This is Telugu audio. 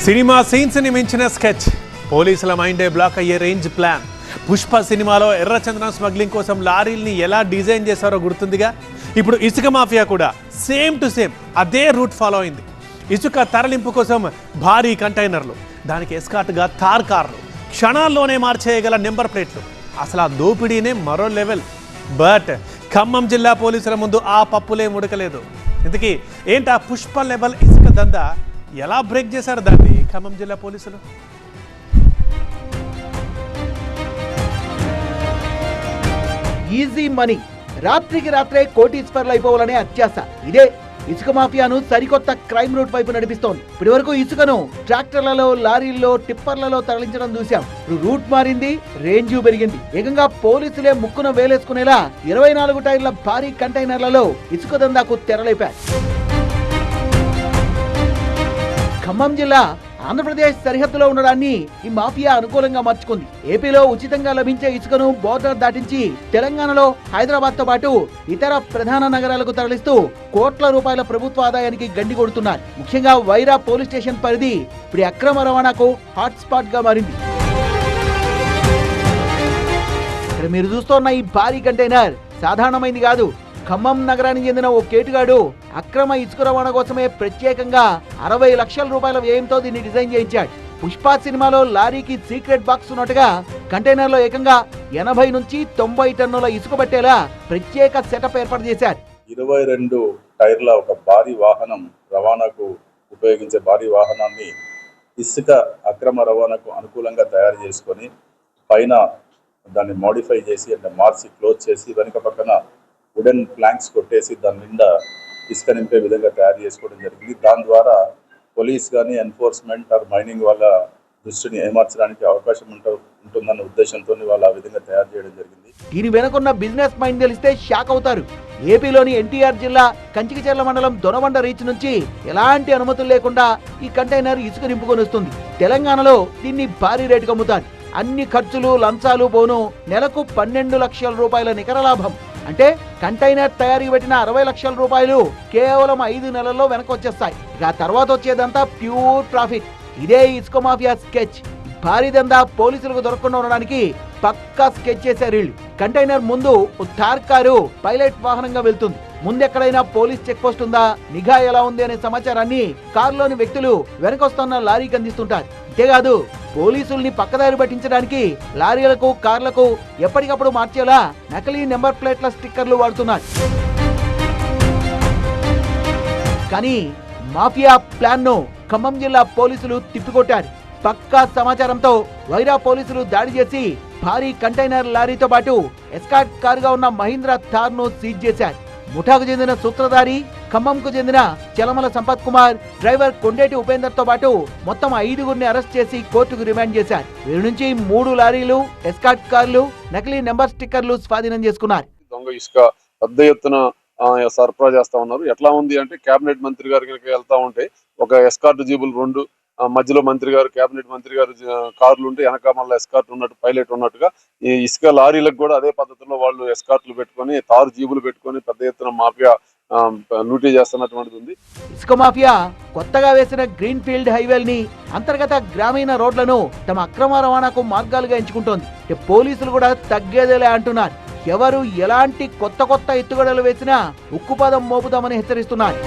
సినిమా సీన్స్ ని మించిన స్కెచ్, పోలీసుల మైండే బ్లాక్ అయ్యే రేంజ్ ప్లాన్. పుష్ప సినిమాలో ఎర్రచందనం స్మగ్లింగ్ కోసం లారీల్ని ఎలా డిజైన్ చేశారో గుర్తుందిగా. ఇప్పుడు ఇసుక మాఫియా కూడా సేమ్ టు సేమ్ అదే రూట్ ఫాలో అయింది. ఇసుక తరలింపు కోసం భారీ కంటైనర్లు, దానికి ఎస్కార్ట్గా థార్ కార్లు, క్షణాల్లోనే మార్చేయగల నెంబర్ ప్లేట్లు. అసలు ఆ దోపిడీనే మరో లెవెల్. బట్ ఖమ్మం జిల్లా పోలీసుల ముందు ఆ పప్పులే ఉడకలేదు. ఇంతకీ ఏంటా పుష్ప లెవెల్ ఇసుక దందా? ఎలా బ్రేక్ చేశారు దాన్ని ఖమ్మం జిల్లా పోలీసులు? ఈజీ మనీ, రాత్రికి రాత్రే కోటీశ్వర్లు అయిపోవాలనే అత్యాశ. ఇదే ఇసుక మాఫియాను సరికొత్త క్రైమ్ రూట్ వైపు నడిపిస్తోంది. ఇప్పటి వరకు ఇసుకను ట్రాక్టర్లలో, లారీల్లో, టిప్పర్లలో తరలించడం చూశాం. ఇప్పుడు రూట్ మారింది, రేంజ్ పెరిగింది. ఏకంగా పోలీసులే ముక్కున వేలేసుకునేలా 24 టైర్ల భారీ కంటైనర్లలో ఇసుక దందాకు తెరలేపారు. ఖమ్మం జిల్లా ఆంధ్రప్రదేశ్ సరిహద్దులో ఉండడాన్ని ఈ మాఫియా అనుకూలంగా మార్చుకుంది. ఏపీలో ఉచితంగా లభించే ఇసుకను బోర్డర్ దాటించి తెలంగాణలో హైదరాబాద్ తో పాటు ఇతర ప్రధాన నగరాలకు తరలిస్తూ కోట్ల రూపాయల ప్రభుత్వ ఆదాయానికి గండి కొడుతున్నారు. ముఖ్యంగా వైరా పోలీస్ స్టేషన్ పరిధి ఇప్పుడు అక్రమ రవాణాకు హాట్ స్పాట్ గా మారింది. ఇక్కడ మీరు చూస్తున్న ఈ భారీ కంటైనర్ సాధారణమైంది కాదు. ఖమ్మం నగరానికి చెందిన ఓ కేటుగాడు అక్రమ ఇసుక రవాణా కోసమే ప్రత్యేకంగా 60 లక్షల రూపాయల వ్యయంతో దీన్ని డిజైన్ చేయించాడు. పుష్ప సినిమాలో లారీకి సీక్రెట్ బాక్స్ ఉన్నట్టుగా కంటైనర్లో ఏకంగా 80 నుంచి 90 టన్నుల ఇసుక పట్టేలా ప్రత్యేక సెటప్ ఏర్పాటు చేశారు. 22 టైర్ల ఒక భారీ వాహనం, రవాణాకు ఉపయోగించే భారీ వాహనాన్ని ఇసుక అక్రమ రవాణాకు అనుకూలంగా తయారు చేసుకొని పైన దాన్ని మోడిఫై చేసి అంటే మార్చి క్లోజ్ చేసి వెనుక పక్కన వుడెన్ ప్లాంక్స్ కొట్టేసి దాని నిండా ఇసుక నింపే విధంగా తయారు చేసుకోవడం జరిగింది. దాని ద్వారా పోలీస్ కానీ ఎన్ఫోర్స్మెంట్ ఆర్ మైనింగ్ వాళ్ళ దృష్టిని ఏమార్చడానికి అవకాశం ఉంటుందన్న ఉద్దేశంతో వాళ్ళు ఆ విధంగా తయారు చేయడం జరిగింది. దీని వెనుకున్న బిజినెస్ మైండ్ తెలిస్తే షాక్ అవుతారు. ఏపీలోని ఎన్టీఆర్ జిల్లా కంచికిచెర్ల మండలం దొనబండ రీచ్ నుంచి ఎలాంటి అనుమతులు లేకుండా ఈ కంటైనర్ ఇసుక నింపుకొని వస్తుంది. తెలంగాణలో దీన్ని భారీ రేటుకు అమ్ముతారు. అన్ని ఖర్చులు, లంచాలు పోను నెలకు 12 లక్షల రూపాయల నికర లాభం. అంటే కంటైనర్ తయారీకి పెట్టిన 60 లక్షల రూపాయలు కేవలం 5 నెలల్లో వెనక్కి వచ్చేస్తాయి. ఇక తర్వాత వచ్చేదంతా ప్యూర్ ప్రాఫిట్. ఇదే ఇసుక మాఫియా స్కెచ్. భారీ దందా పోలీసులకు దొరకకుండా ఉండడానికి పక్కా స్కెచ్ చేశారు వీళ్ళు. కంటైనర్ ముందు ఓ థార్ కారు పైలట్ వాహనంగా వెళ్తుంది. ముందెక్కడైనా పోలీస్ చెక్ పోస్ట్ ఉందా, నిఘా ఎలా ఉంది అనే సమాచారాన్ని కారులోని వ్యక్తులు వెనకొస్తున్న లారీకి అందిస్తుంటారు. అంతేకాదు పోలీసుల్ని పక్కదారి పట్టించడానికి లారీలకు, కార్లకు ఎప్పటికప్పుడు మార్చేలా నకిలీ నెంబర్ ప్లేట్ల స్టిక్కర్లు వాడుతున్నారు. కానీ మాఫియా ప్లాన్ ను ఖమ్మం జిల్లా పోలీసులు తిప్పికొట్టారు. పక్కా సమాచారంతో వైరా పోలీసులు దాడి చేసి భారీ కంటైనర్ లారీతో పాటు ఎస్కార్ట్ కారుగా ఉన్న మహీంద్రా థార్ ను సీజ్ చేశారు. ముఠాకు చెందిన సూత్రధారి, ఖమ్మంకు చెందిన చలమల సంపత్ కుమార్, డ్రైవర్ కొండేటి ఉపేందర్ తో పాటు మొత్తం 5గురిని అరెస్ట్ చేసి కోర్టుకు రిమాండ్ చేశారు. వీరి నుంచి 3 లారీలు, ఎస్కార్ట్ కార్లు, నకిలీ నెంబర్ స్టిక్కర్లు స్వాధీనం చేసుకున్నారు. దొంగ ఇసుక పెద్ద ఎత్తున సరఫరా చేస్తా ఉన్నారు. ఎట్లా ఉంది అంటే కేబినెట్ మంత్రి గారికి వెళ్తా ఉంటే ఒక ఎస్కార్ట్ జీబులు 2, మధ్యలో మంత్రి గారు, కేబినెట్ మంత్రి గారు కార్లు ఉంటే వెనక మళ్ళీ ఎస్కార్ట్ ఉన్నట్టు, పైలట్ ఉన్నట్టుగా ఈ ఇసుక లారీలకు కూడా అదే పద్ధతిలో వాళ్ళు ఎస్కార్ట్లు పెట్టుకొని, తారు జీబులు పెట్టుకొని పెద్ద ఎత్తున మాఫియా లూటీ చేస్తున్నటువంటిది ఉంది. ఇసుక మాఫియా కొత్తగా వేసిన గ్రీన్ ఫీల్డ్ హైవేల్ని, అంతర్గత గ్రామీణ రోడ్లను తమ అక్రమ రవాణాకు మార్గాలుగా ఎంచుకుంటోంది. పోలీసులు కూడా తగ్గేదేలే అంటున్నారు. ఎవరు ఎలాంటి కొత్త ఎత్తుగడలు వేసినా ఉక్కుపాదం మోపుదామని హెచ్చరిస్తున్నారు.